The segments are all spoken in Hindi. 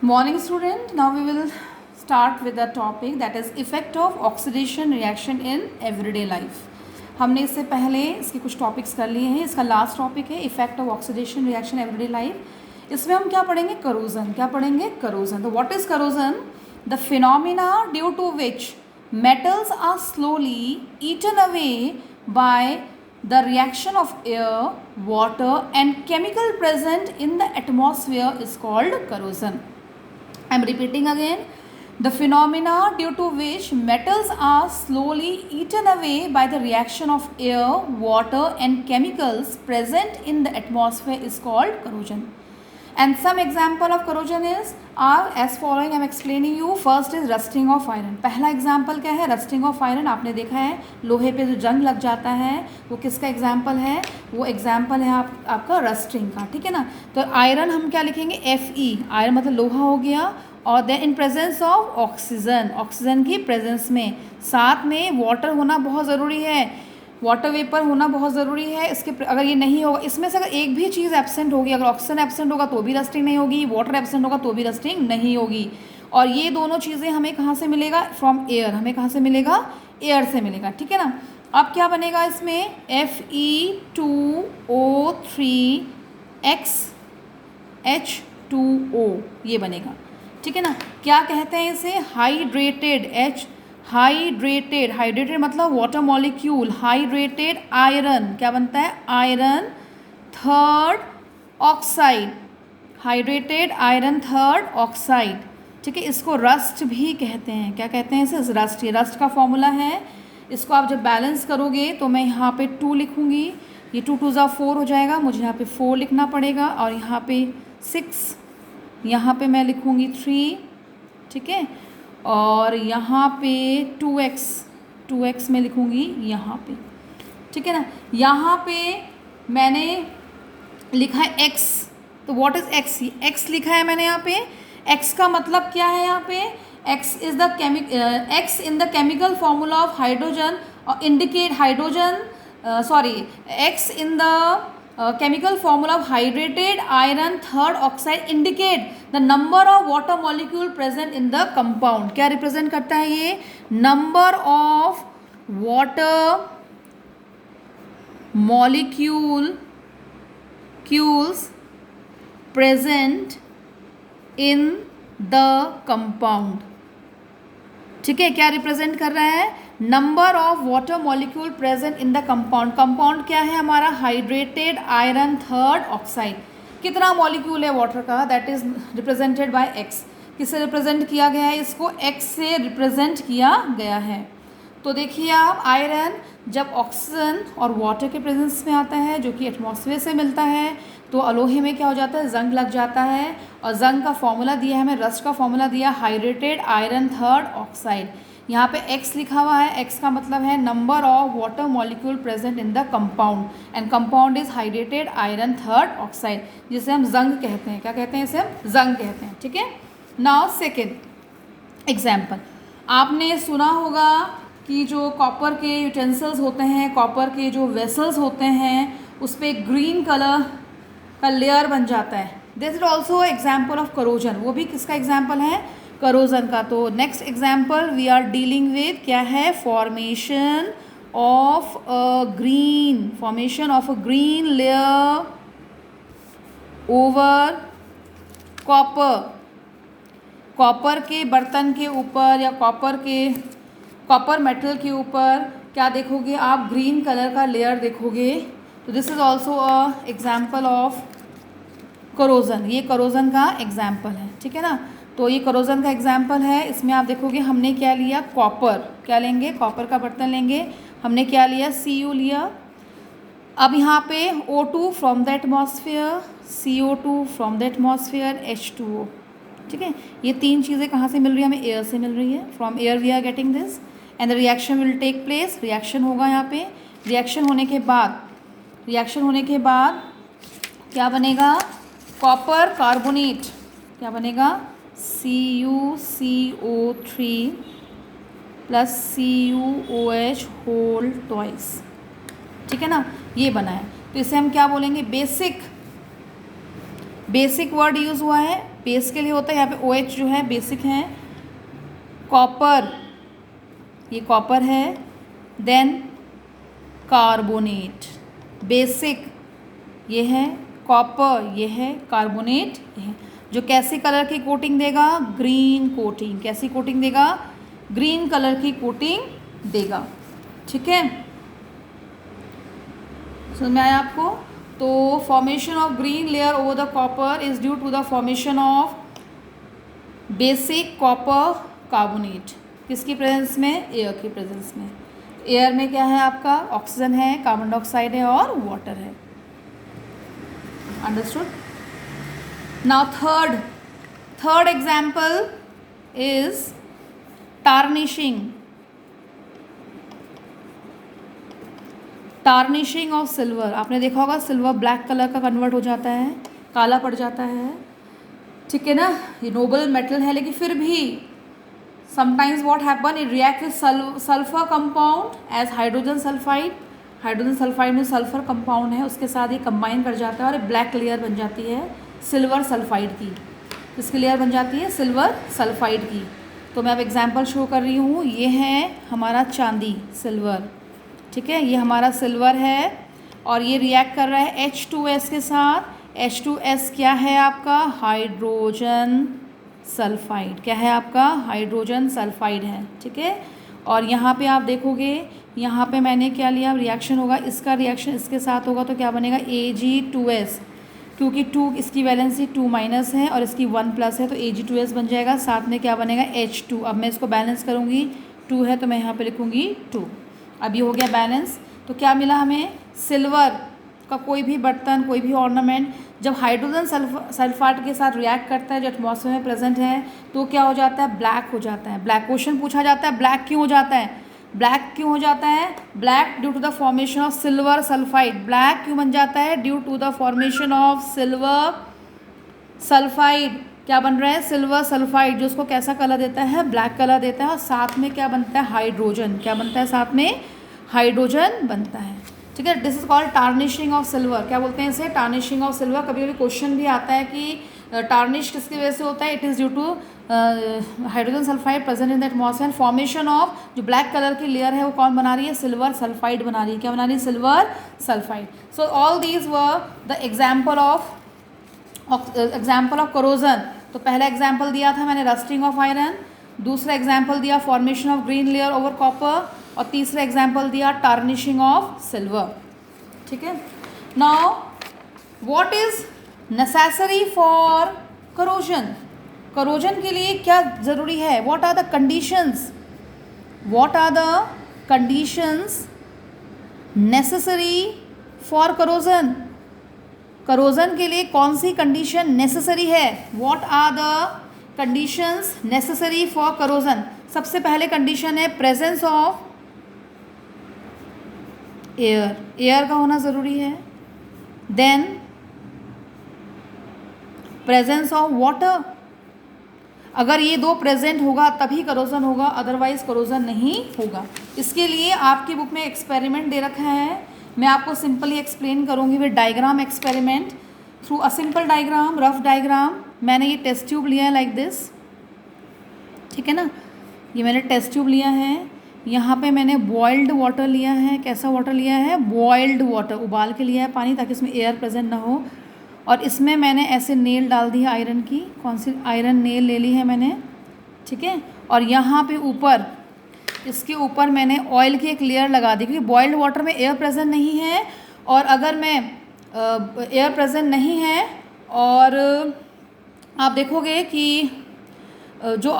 Morning student, now we will start with the topic that is effect of oxidation reaction in everyday life. हमने इससे पहले इसके कुछ टॉपिक्स कर लिए हैं. इसका लास्ट टॉपिक है effect of oxidation reaction everyday life. इसमें हम क्या पढ़ेंगे? करोजन. क्या पढ़ेंगे? करोजन. तो what is corrosion? The phenomena due to which metals are slowly eaten away by the reaction of air, water and chemical present in the atmosphere is called corrosion. I am repeating again. The phenomena due to which metals are slowly eaten away by the reaction of air, water and chemicals present in the atmosphere is called corrosion. And some example of corrosion is are as following. I am explaining you. First is rusting of iron. पहला example क्या है? rusting of iron. आपने देखा है लोहे पे जो जंग लग जाता है वो किसका example है? वो example है आपका rusting का. ठीक है ना. तो आयरन हम क्या लिखेंगे? Fe. आयरन मतलब लोहा हो गया. और then in presence of oxygen, oxygen की प्रेजेंस में, साथ में वाटर होना बहुत ज़रूरी है, वाटर वेपर होना बहुत ज़रूरी है. इसके अगर ये नहीं होगा, इसमें से अगर एक भी चीज़ एब्सेंट होगी, अगर ऑक्सीजन एब्सेंट होगा तो भी रस्टिंग नहीं होगी, वाटर एब्सेंट होगा तो भी रस्टिंग नहीं होगी. और ये दोनों चीज़ें हमें कहाँ से मिलेगा? From air. हमें कहाँ से मिलेगा? एयर से मिलेगा. ठीक है ना. अब क्या बनेगा इसमें? Fe2O3XH2O ये बनेगा. ठीक है ना. क्या कहते हैं इसे? हाइड्रेटेड. हाइड्रेटेड मतलब वाटर मॉलिक्यूल. हाइड्रेटेड आयरन क्या बनता है? Iron third oxide. Hydrated iron third oxide. ठीक है. इसको रस्ट भी कहते हैं. क्या कहते हैं इसे? रस्ट. ये रस्ट का फॉर्मूला है. इसको आप जब बैलेंस करोगे तो मैं यहाँ पे 2 लिखूँगी. ये 2 2 ज़ा 4 हो जाएगा. मुझे यहाँ पे 4 लिखना पड़ेगा और यहाँ पे 6, यहाँ पे मैं लिखूँगी 3. ठीक है. और यहाँ पे 2x में लिखूँगी यहाँ पे. ठीक है ना. यहाँ पे मैंने लिखा है x. तो व्हाट इज़ x? x लिखा है मैंने यहाँ पे. x का मतलब क्या है यहाँ पे? x in the chemical formula of hydrogen indicate hydrogen x in the chemical formula of hydrated iron third oxide indicate the number of water molecule present in the compound. क्या represent करता है ये? number of water molecules present in the compound. ठीक है. क्या रिप्रेजेंट कर रहा है? Number of water molecule present in the compound. Compound क्या है हमारा? Hydrated iron third oxide. कितना मॉलिक्यूल है वाटर का? That is represented by x. किससे रिप्रेजेंट किया गया है? इसको एक्स से रिप्रेजेंट किया गया है. तो देखिए आप, आयरन जब ऑक्सीजन और वाटर के प्रेजेंस में आता है जो कि एटमॉस्फेयर से मिलता है तो अलोहे में क्या हो जाता है? जंग लग जाता है. और जंग का फॉर्मूला दिया है हमें, रस्ट का फॉर्मूला दिया हाइड्रेटेड आयरन थर्ड ऑक्साइड. यहाँ पे x लिखा हुआ है. x का मतलब है number of water molecule present in the compound and compound is hydrated iron third oxide जिसे हम जंग कहते हैं. क्या कहते हैं इसे? हम जंग कहते हैं. ठीक है. Now second example. आपने सुना होगा कि जो कॉपर के यूटेंसिल्स होते हैं, कॉपर के जो वेसल्स होते हैं, उस पर ग्रीन कलर का लेयर बन जाता है. This is also example of corrosion. वो भी किसका एग्जाम्पल है? करोजन का. तो next example we are dealing with क्या है? Formation of a green layer over copper के बर्तन के ऊपर या कॉपर मेटल के ऊपर क्या देखोगे आप? ग्रीन कलर का लेयर देखोगे. तो this is also a example of corrosion. ये करोजन का एग्जाम्पल है. ठीक है ना. तो ये करोजन का एग्जाम्पल है. इसमें आप देखोगे हमने क्या लिया? कॉपर. क्या लेंगे? कॉपर का बर्तन लेंगे. हमने क्या लिया? Cu लिया. अब यहाँ पे O2 from the atmosphere, CO2 from the atmosphere, H2O. ठीक है. ये 3 चीज़ें कहाँ से मिल रही है? हमें एयर से मिल रही है. From air we are getting this and the reaction will take place. Reaction होगा यहाँ पे. रिएक्शन होने के बाद क्या बनेगा? Copper carbonate. क्या बनेगा? CuCO3 plus CuOH whole twice. ठीक है ना. ये बना है. तो इसे हम क्या बोलेंगे? बेसिक वर्ड यूज़ हुआ है, बेस के लिए होता है, यहाँ पे OH जो है बेसिक है। कॉपर, ये कॉपर है। देन कार्बोनेट, बेसिक ये है, कॉपर ये है, कार्बोनेट ये है। जो कैसी कलर की कोटिंग देगा? Green coating. कैसी कोटिंग देगा? ग्रीन कलर की कोटिंग देगा। ठीक है, समझ में आया आपको? तो formation of green layer over the copper is due to the formation of basic copper carbonate. किसकी प्रेजेंस में? एयर की प्रेजेंस में। एयर में क्या है आपका? ऑक्सीजन है, कार्बन डाइऑक्साइड है और वाटर है। Understood? Now third example is tarnishing. Tarnishing of silver. आपने देखा होगा सिल्वर ब्लैक कलर का कन्वर्ट हो जाता है, काला पड़ जाता है। ठीक है ना, ये नोबल मेटल है, लेकिन फिर भी sometimes what happen, it react with sulphur compound as hydrogen sulphide. Hydrogen sulphide में सल्फर कंपाउंड है, उसके साथ ये कंबाइन कर जाता है और एक ब्लैक लेयर बन जाती है सिल्वर सल्फाइड की। किसकी लेयर बन जाती है? सिल्वर सल्फाइड की। तो मैं अब एग्जाम्पल शो कर रही हूँ। ये है हमारा चांदी, सिल्वर। ठीक है, ये हमारा सिल्वर है और ये रिएक्ट कर रहा है H2S के साथ। H2S क्या है आपका? Hydrogen sulphide. क्या है आपका? हाइड्रोजन सल्फाइड है। ठीक है, और यहाँ पे आप देखोगे, यहाँ पे मैंने क्या लिया? रिएक्शन होगा, इसका रिएक्शन इसके साथ होगा तो क्या बनेगा? Ag2S। क्योंकि 2 इसकी वैलेंसी 2- है और इसकी 1+ है, तो Ag2S बन जाएगा। साथ में क्या बनेगा? H2। अब मैं इसको बैलेंस करूँगी, 2 है तो मैं यहाँ पे लिखूँगी 2। अब ये हो गया बैलेंस। तो क्या मिला हमें? सिल्वर का कोई भी बर्तन, कोई भी ऑर्नामेंट जब हाइड्रोजन सल्फाइड के साथ रिएक्ट करता है, जो एटमॉस्फेयर में प्रेजेंट है, तो क्या हो जाता है? ब्लैक हो जाता है। ब्लैक क्वेश्चन पूछा जाता है, ब्लैक क्यों हो जाता है? ब्लैक क्यों हो जाता है? Black due to the formation of silver sulphide. Black क्यों बन जाता है? Due to the formation of silver sulphide. क्या बन रहा है? सिल्वर सल्फाइड, जो उसको कैसा कलर देता है? ब्लैक कलर देता है। और साथ में क्या बनता है? हाइड्रोजन। क्या बनता है? साथ में हाइड्रोजन बनता है। ठीक है, this is called tarnishing of silver. क्या बोलते हैं इसे? Tarnishing of silver. कभी कभी क्वेश्चन भी आता है कि टार्निश किसकी वजह से होता है? It is due to hydrogen sulphide present in the atmosphere. Formation of जो ब्लैक कलर की लेयर है वो कौन बना रही है? सिल्वर सल्फाइड बना रही है। क्या बना रही है? Silver sulphide. So all these were the example of corrosion. तो पहला एग्जाम्पल दिया था मैंने रस्टिंग ऑफ आयरन, दूसरा एग्जाम्पल दिया formation of green layer over copper, और तीसरा एग्जाम्पल दिया टार्निशिंग ऑफ सिल्वर। ठीक है, now what is necessary for corrosion? Corrosion के लिए क्या ज़रूरी है? What are the conditions? What are the conditions necessary for corrosion? Corrosion के लिए कौन सी कंडीशन नेसेसरी है? What are the conditions necessary for corrosion? सबसे पहले कंडीशन है प्रेजेंस ऑफ एयर। एयर का होना ज़रूरी है। Then presence of water. अगर ये दो प्रेजेंट होगा तभी करोजन होगा, अदरवाइज करोजन नहीं होगा। इसके लिए आपकी बुक में एक्सपेरिमेंट दे रखा है, मैं आपको सिंपली एक्सप्लेन करूँगी with diagram experiment through a simple diagram, rough diagram. मैंने ये टेस्ट ट्यूब लिया है लाइक दिस। ठीक है ना, ये मैंने टेस्ट ट्यूब लिया है। यहाँ पे मैंने बॉइल्ड वाटर लिया है। कैसा वाटर लिया है? बॉइल्ड वाटर, उबाल के लिया है पानी, ताकि इसमें एयर प्रेजेंट ना हो। और इसमें मैंने ऐसे नेल डाल दी है आयरन की। कौन सी? आयरन नेल ले ली है मैंने। ठीक है, और यहाँ पे ऊपर, इसके ऊपर मैंने ऑयल की एक लेयर लगा दी, क्योंकि बॉइल्ड वाटर में एयर प्रेजेंट नहीं है। और अगर मैं एयर प्रेजेंट नहीं है और आप देखोगे कि जो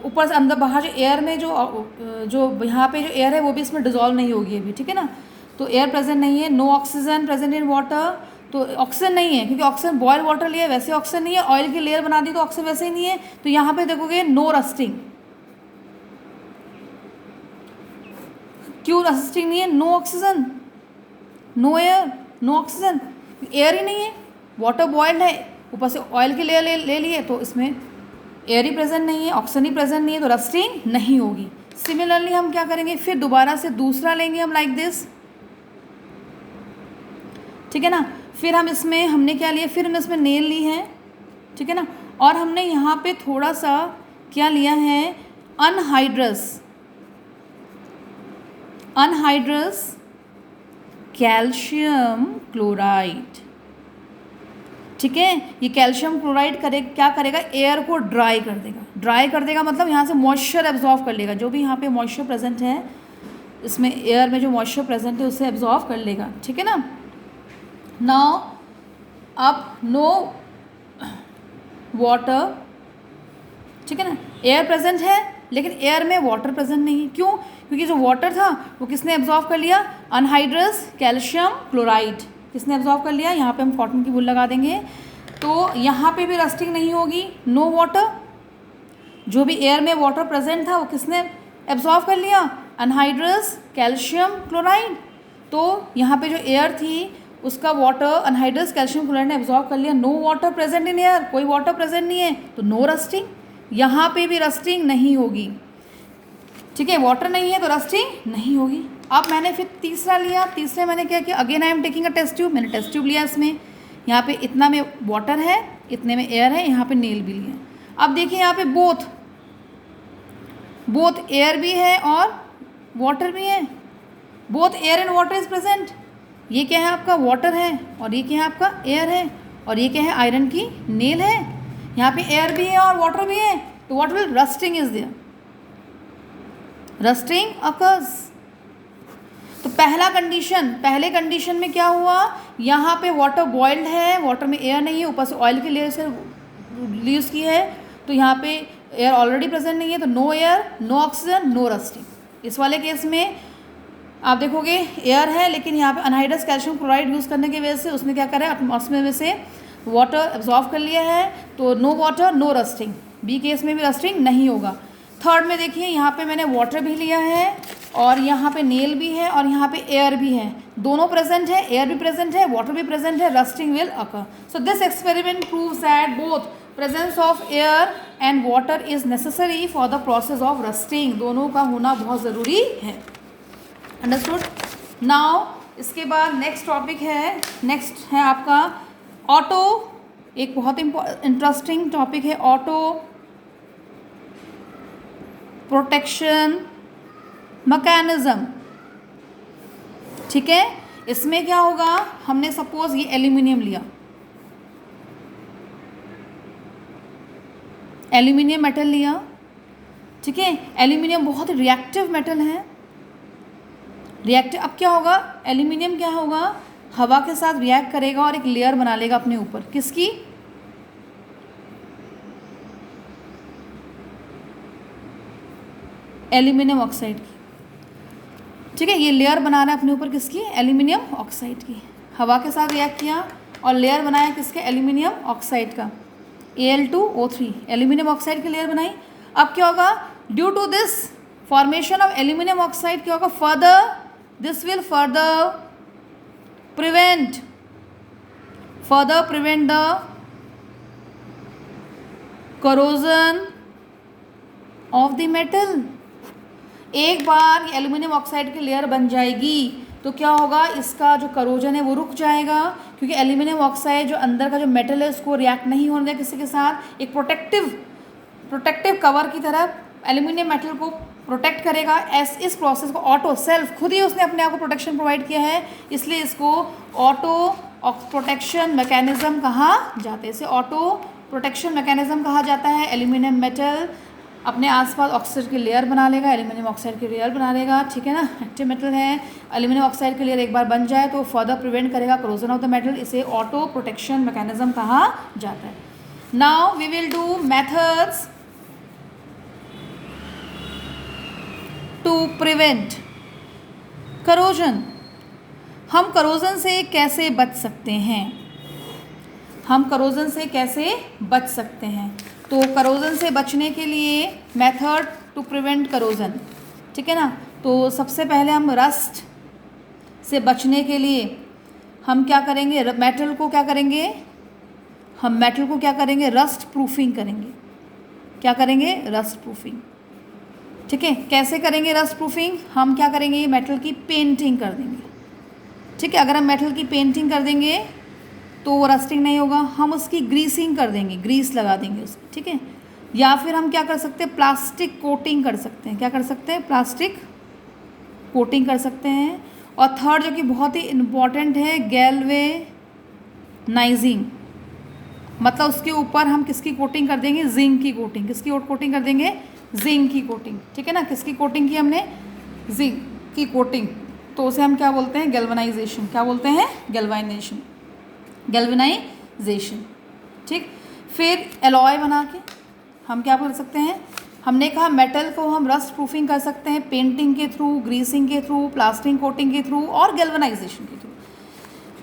ऊपर से अंदर बाहर जो एयर में जो यहाँ पे जो एयर है वो भी इसमें डिजॉल्व नहीं होगी अभी। ठीक है ना, तो एयर प्रेजेंट नहीं है। No oxygen present in water, तो ऑक्सीजन नहीं है, क्योंकि ऑक्सीजन बॉयल वाटर लिया वैसे ऑक्सीजन नहीं है। ऑयल की लेयर बना दी तो ऑक्सीजन वैसे ही नहीं है। तो यहाँ पे देखोगे नो रस्टिंग। क्यों रस्टिंग नहीं है? No oxygen, no air, no oxygen, air ही नहीं है। वाटर बॉयल्ड है, ऊपर से ऑयल की लेयर ले लिए तो इसमें एयर ही प्रेजेंट नहीं है, ऑक्सीजन ही प्रेजेंट नहीं है, तो रस्टिंग नहीं होगी। सिमिलरली हम क्या करेंगे? फिर दोबारा से दूसरा लेंगे हम लाइक दिस। ठीक है ना, फिर हमने क्या लिया, फिर हमने इसमें नेल ली है, ठीक है ना, और हमने यहाँ पे थोड़ा सा क्या लिया है, अनहाइड्रस कैल्शियम क्लोराइड, ठीक है। ये कैल्शियम क्लोराइड क्या करेगा, एयर को ड्राई कर देगा मतलब यहाँ से मॉइस्चर एब्जॉर्व कर लेगा, जो भी यहाँ पे मॉइस्चर प्रेजेंट है, इसमें एयर में जो मॉइस्चर प्रेजेंट है उसे एब्जॉर्व कर लेगा, ठीक है ना। नाउ अब नो वाटर, ठीक है ना, एयर प्रेजेंट है लेकिन एयर में वाटर प्रेजेंट नहीं है, क्यों, क्योंकि जो वाटर था वो किसने एब्जॉर्व कर लिया, अनहाइड्रस कैल्शियम क्लोराइड किसने एब्जॉर्व कर लिया। यहाँ पे हम कॉटन की वूल लगा देंगे तो यहाँ पे भी रस्टिंग नहीं होगी, नो वाटर, जो भी एयर में वाटर प्रेजेंट था वो किसने एब्जॉर्व कर लिया, अनहाइड्रस कैल्शियम क्लोराइड। तो यहाँ पे जो एयर थी उसका वाटर अनहाइड्रस कैल्शियम क्लोराइड ने एब्जॉर्व कर लिया, no water present in air, कोई वाटर प्रेजेंट नहीं है तो नो रस्टिंग, यहाँ पे भी रस्टिंग नहीं होगी, ठीक है, वाटर नहीं है तो रस्टिंग नहीं होगी। अब मैंने फिर तीसरा लिया, तीसरे मैंने क्या किया, again I am taking a test tube, मैंने टेस्ट ट्यूब लिया, इसमें यहाँ पे इतना में वाटर है, इतने में एयर है, यहाँ पे नेल भी लिया। अब देखिए यहाँ पे बोथ एयर भी है और वाटर भी है, both air and water is present. ये क्या है आपका वाटर है और ये क्या है आपका एयर है, और ये क्या है आयरन की नेल है, यहाँ पे एयर भी है और वाटर भी है, तो what will, rusting is there, rusting occurs. तो पहले कंडीशन में क्या हुआ, यहाँ पे वाटर बॉइल्ड है, वाटर में एयर नहीं है, ऊपर से ऑयल की लेयर से यूज़ की है, तो यहाँ पे एयर ऑलरेडी प्रेजेंट नहीं है, तो no air, no oxygen, no rusting. इस वाले केस में आप देखोगे एयर है लेकिन यहाँ पे अनहाइड्रस कैल्शियम क्लोराइड यूज़ करने की वजह से उसने क्या करा है, एटमॉस्फेयर में से वाटर एब्जॉर्व कर लिया है, तो no water no rusting, B case में भी रस्टिंग नहीं होगा। थर्ड में देखिए यहाँ पे मैंने वाटर भी लिया है और यहाँ पे नेल भी है और यहाँ पे एयर भी है, दोनों प्रेजेंट है, एयर भी प्रेजेंट है, वाटर भी प्रेजेंट है, rusting will occur. So this experiment proves that both presence of air and water is necessary for the process of rusting, दोनों का होना बहुत ज़रूरी है। अंडरस्टूड। नाउ इसके बाद नेक्स्ट टॉपिक है, नेक्स्ट है आपका ऑटो, एक बहुत इंटरेस्टिंग टॉपिक है, ऑटो प्रोटेक्शन मैकेनिज्म, ठीक है। इसमें क्या होगा, हमने सपोज ये एल्यूमिनियम लिया, एल्यूमिनियम मेटल लिया, ठीक है, एल्यूमिनियम बहुत रिएक्टिव मेटल है, रिएक्टिव। अब क्या होगा, एल्यूमिनियम क्या होगा, हवा के साथ रिएक्ट करेगा और एक लेयर बना लेगा अपने ऊपर, किसकी, एल्यूमिनियम ऑक्साइड की, ठीक है, ये लेयर बना रहा है अपने ऊपर किसकी, एल्यूमिनियम ऑक्साइड की, हवा के साथ रिएक्ट किया और लेयर बनाया किसके, एल्यूमिनियम ऑक्साइड का, Al2O3, एल्यूमिनियम ऑक्साइड की लेयर बनाई। अब क्या होगा, due to this formation of aluminium oxide क्या होगा, further this will further prevent the corrosion of the metal. एक बार एल्यूमिनियम ऑक्साइड की लेयर बन जाएगी तो क्या होगा, इसका जो करोजन है वो रुक जाएगा, क्योंकि एल्यूमिनियम ऑक्साइड जो अंदर का जो मेटल है उसको रिएक्ट नहीं होने देगा किसी के साथ, एक प्रोटेक्टिव कवर की तरह एल्यूमिनियम मेटल को प्रोटेक्ट करेगा। इस प्रोसेस को ऑटो सेल्फ खुद ही उसने अपने आप को प्रोटेक्शन प्रोवाइड किया है, इसलिए इसको ऑटो प्रोटेक्शन मैकेनिज्म कहा जाता है, इसे ऑटो प्रोटेक्शन मैकेनिज्म कहा जाता है। एल्यूमिनियम मेटल अपने आसपास ऑक्साइड की लेयर बना लेगा, एल्यूमिनियम ऑक्साइड की लेयर बना लेगा, ठीक है ना, एक्टिव मेटल है, एल्यूमिनियम ऑक्साइड की लेयर एक बार बन जाए तो फर्दर प्रिवेंट करेगा करोजन ऑफ द मेटल, इसे ऑटो प्रोटेक्शन मैकेनिज्म कहा जाता है। Now we will do methods to prevent corrosion. हम करोजन से कैसे बच सकते हैं, तो करोजन से बचने के लिए मेथड टू प्रिवेंट करोजन, ठीक है ना। तो सबसे पहले हम रस्ट से बचने के लिए हम क्या करेंगे, मेटल को क्या करेंगे, रस्ट प्रूफिंग करेंगे। क्या करेंगे, रस्ट प्रूफिंग, ठीक है। कैसे करेंगे रस्ट प्रूफिंग, हम क्या करेंगे, मेटल की पेंटिंग कर देंगे, ठीक है। अगर हम मेटल की पेंटिंग कर देंगे तो वो रस्टिंग नहीं होगा। हम उसकी ग्रीसिंग कर देंगे, ग्रीस लगा देंगे उसको, ठीक है। या फिर हम क्या कर सकते हैं, प्लास्टिक कोटिंग कर सकते हैं। क्या कर सकते हैं, प्लास्टिक कोटिंग कर सकते हैं। और थर्ड जो कि बहुत ही इम्पॉर्टेंट है, गैल्वेनाइजिंग, मतलब उसके ऊपर हम किसकी कोटिंग कर देंगे, जिंक की कोटिंग। किसकी कोटिंग कर देंगे, जिंक की कोटिंग, ठीक है ना। किसकी कोटिंग की हमने, जिंक की कोटिंग। तो उसे हम क्या बोलते हैं, गैल्वेनाइजेशन। क्या बोलते हैं, गैल्वेनाइजेशन, गैल्वेनाइजेशन, ठीक। फिर एलॉय बना के हम क्या कर सकते हैं, हमने कहा मेटल को हम रस्ट प्रूफिंग कर सकते हैं पेंटिंग के थ्रू, ग्रीसिंग के थ्रू, प्लास्टिंग कोटिंग के थ्रू और गैल्वेनाइजेशन के थ्रू।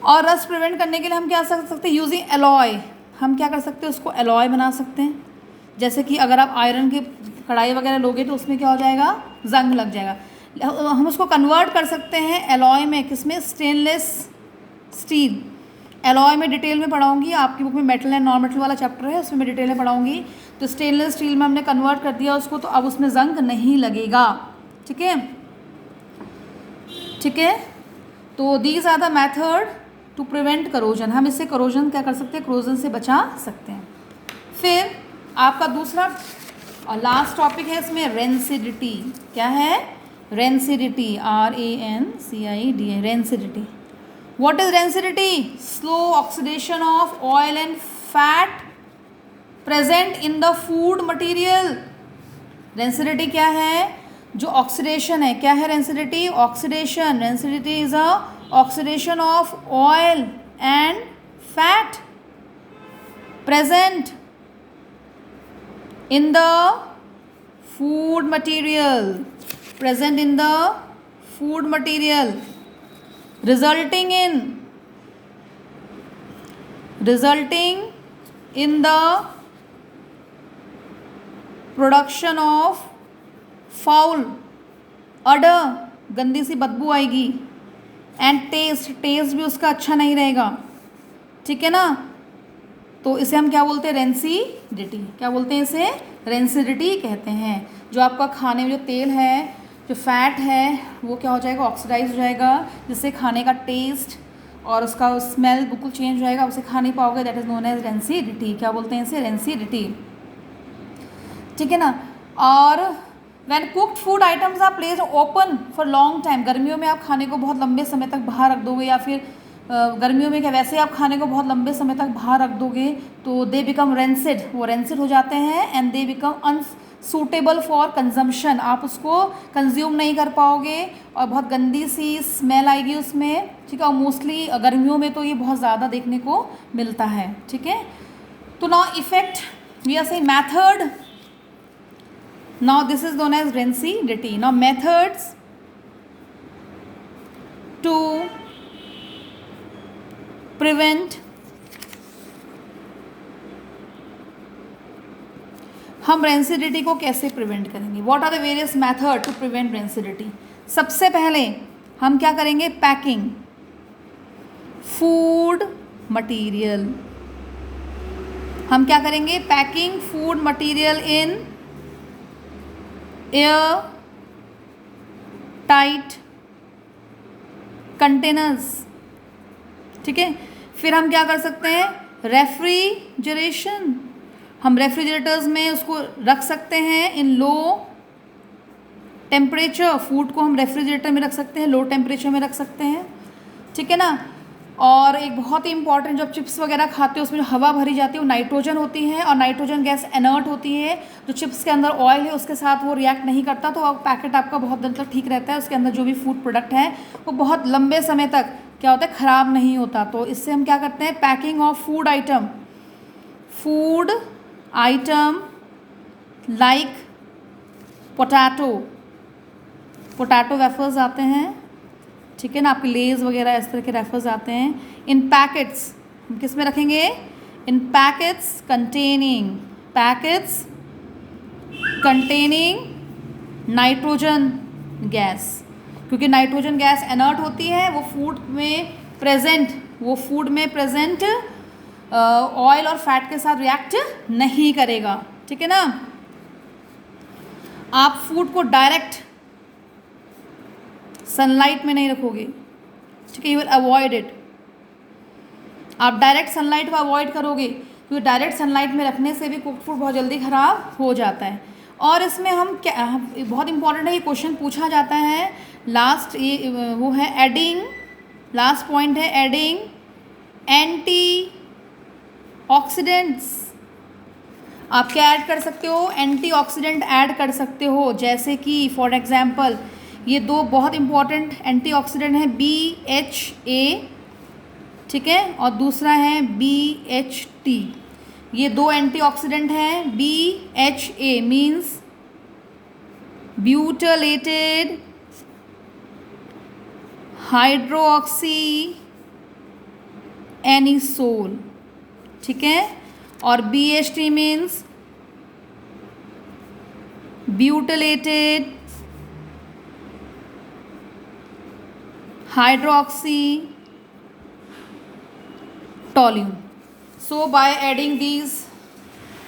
और रस्ट प्रिवेंट करने के लिए हम क्या कर सकते हैं, यूजिंग एलॉय। हम क्या कर सकते हैं, उसको एलॉय बना सकते हैं। जैसे कि अगर आप आयरन की कढ़ाई वगैरह लोगे तो उसमें क्या हो जाएगा, जंग लग जाएगा। हम उसको कन्वर्ट कर सकते हैं एलॉय में, किसमें, स्टेनलेस स्टील। एलॉय में डिटेल में पढ़ाऊंगी, आपकी बुक में मेटल एंड नॉन मेटल वाला चैप्टर है, उसमें मैं डिटेल में पढ़ाऊंगी। तो स्टेनलेस स्टील में हमने कन्वर्ट कर दिया उसको, तो अब उसमें जंग नहीं लगेगा, ठीक है, ठीक है। तो these are the method to prevent corrosion. हम इससे करोजन क्या कर सकते हैं, करोजन से बचा सकते हैं। फिर आपका दूसरा और लास्ट टॉपिक है इसमें, रेंसिडिटी। क्या है, rancidity, RANCID, rancidity. What is rancidity? Slow oxidation of oil and fat present in the food material. Rancidity क्या है, जो ऑक्सीडेशन है। क्या है rancidity, oxidation. Rancidity is a oxidation of oil and fat present in the food material, present in the food material, resulting in the production of foul odor, गंदी सी बदबू आएगी, एंड टेस्ट भी उसका अच्छा नहीं रहेगा, ठीक है ना। तो इसे हम क्या बोलते हैं, रेंसिडिटी। क्या बोलते हैं इसे, रेंसिडिटी कहते हैं। जो आपका खाने में जो तेल है, जो फैट है, वो क्या हो जाएगा, ऑक्सीडाइज हो जाएगा, जिससे खाने का टेस्ट और उसका स्मेल बिल्कुल चेंज हो जाएगा, उसे खा नहीं पाओगे। That is known as rancidity. क्या बोलते हैं इसे, रेंसिडिटी, ठीक है ना। और when cooked food items are placed open for long time, गर्मियों में आप खाने को बहुत लंबे समय तक बाहर रख दोगे, या फिर गर्मियों में क्या वैसे आप खाने को बहुत लंबे समय तक बाहर रख दोगे, तो दे बिकम रेंसिड, वो रेंसिड हो जाते हैं, and they become unsuitable for consumption. आप उसको कंज्यूम नहीं कर पाओगे और बहुत गंदी सी स्मेल आएगी उसमें, ठीक है। और मोस्टली गर्मियों में तो ये बहुत ज़्यादा देखने को मिलता है, ठीक है। तो now effect, we are saying method, now this is known as rancidity. Now methods to prevent, हम रेंसिडिटी को कैसे प्रिवेंट करेंगे, what are the various method to prevent rancidity. सबसे पहले हम क्या करेंगे, पैकिंग फूड मटेरियल। हम क्या करेंगे, packing food material in air tight containers, ठीक है। फिर हम क्या कर सकते हैं, रेफ्रिजरेशन। हम रेफ्रिजरेटर्स में उसको रख सकते हैं इन लो टेम्परेचर, फूड को हम रेफ्रिजरेटर में रख सकते हैं, लो टेम्परेचर में रख सकते हैं, ठीक है ना। और एक बहुत ही इंपॉर्टेंट, जब चिप्स वगैरह खाते हो उसमें जो हवा भरी जाती है वो नाइट्रोजन होती है, और नाइट्रोजन गैस इनर्ट होती है। जो चिप्स के अंदर ऑयल है उसके साथ वो रिएक्ट नहीं करता, तो पैकेट आपका बहुत दिन तक ठीक रहता है, उसके अंदर जो भी फूड प्रोडक्ट है वो बहुत लंबे समय तक क्या होता है, ख़राब नहीं होता। तो इससे हम क्या करते हैं, packing of food item like potato wafers आते हैं, ठीक है ना, आपके लेज वगैरह इस तरह के रेफर्स आते हैं, इन पैकेट्स। हम किस में रखेंगे, इन पैकेट्स कंटेनिंग नाइट्रोजन गैस, क्योंकि नाइट्रोजन गैस इनर्ट होती है, वो फूड में प्रेजेंट ऑयल और फैट के साथ रिएक्ट नहीं करेगा, ठीक है ना। आप फूड को डायरेक्ट सनलाइट में नहीं रखोगे, ठीक है, यू विल अवॉइड इट। आप डायरेक्ट सनलाइट को अवॉइड करोगे, क्योंकि डायरेक्ट सनलाइट में रखने से भी कुक्ड फूड बहुत जल्दी ख़राब हो जाता है। और इसमें हम क्या, बहुत इंपॉर्टेंट है, ये क्वेश्चन पूछा जाता है लास्ट, ये वो है एडिंग, लास्ट पॉइंट है एडिंग एंटी ऑक्सीडेंट्स। आप क्या ऐड कर सकते हो, एंटी ऑक्सीडेंट ऐड कर सकते हो, जैसे कि फॉर एग्जांपल ये दो बहुत इंपॉर्टेंट एंटी ऑक्सीडेंट हैं, BHA, ठीक है, और दूसरा है BHT। ये दो एंटीऑक्सीडेंट हैं। BHA means butylated hydroxy anisole, ठीक है, और BHT means butylated hydroxy toluene. So by adding these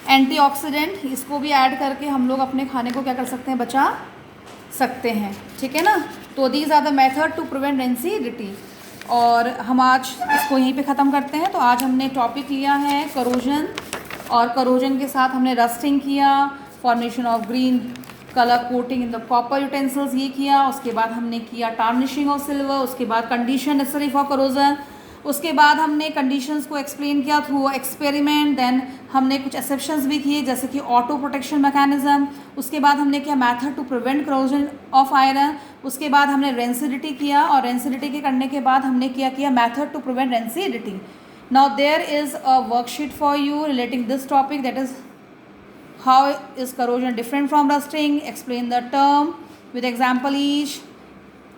antioxidant, इसको भी ऐड करके हम लोग अपने खाने को क्या कर सकते हैं, बचा सकते हैं, ठीक है ना। तो these are the method to prevent rancidity. और हम आज इसको यहीं पे ख़त्म करते हैं। तो आज हमने टॉपिक लिया है करोजन, और करोजन के साथ हमने रस्टिंग किया, formation of green colour coating in the copper utensils ये किया, उसके बाद हमने किया टार्निशिंग ऑफ सिल्वर, उसके बाद कंडीशन नेसेसरी फॉर करोजन, उसके बाद हमने कंडीशंस को एक्सप्लेन किया थ्रू एक्सपेरिमेंट, देन हमने कुछ एक्सेप्शंस भी किए जैसे कि ऑटो प्रोटेक्शन मैकेनिज्म, उसके बाद हमने किया method to prevent corrosion of iron, उसके बाद हमने रेंसिडिटी किया, और रेंसिडिटी के करने के बाद हमने किया method to prevent rancidity. Now there is a worksheet for you relating this topic, that is how is corrosion different from rusting, explain the term with example each,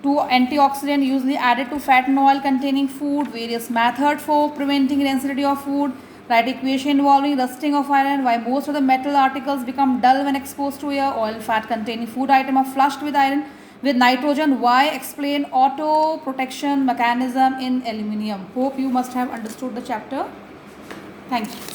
two antioxidant usually added to fat and oil containing food, various method for preventing rancidity of food, write equation involving rusting of iron, why most of the metal articles become dull when exposed to air, oil fat containing food item are flushed with iron with nitrogen, why, explain auto protection mechanism in aluminium. Hope you must have understood the chapter. Thank you.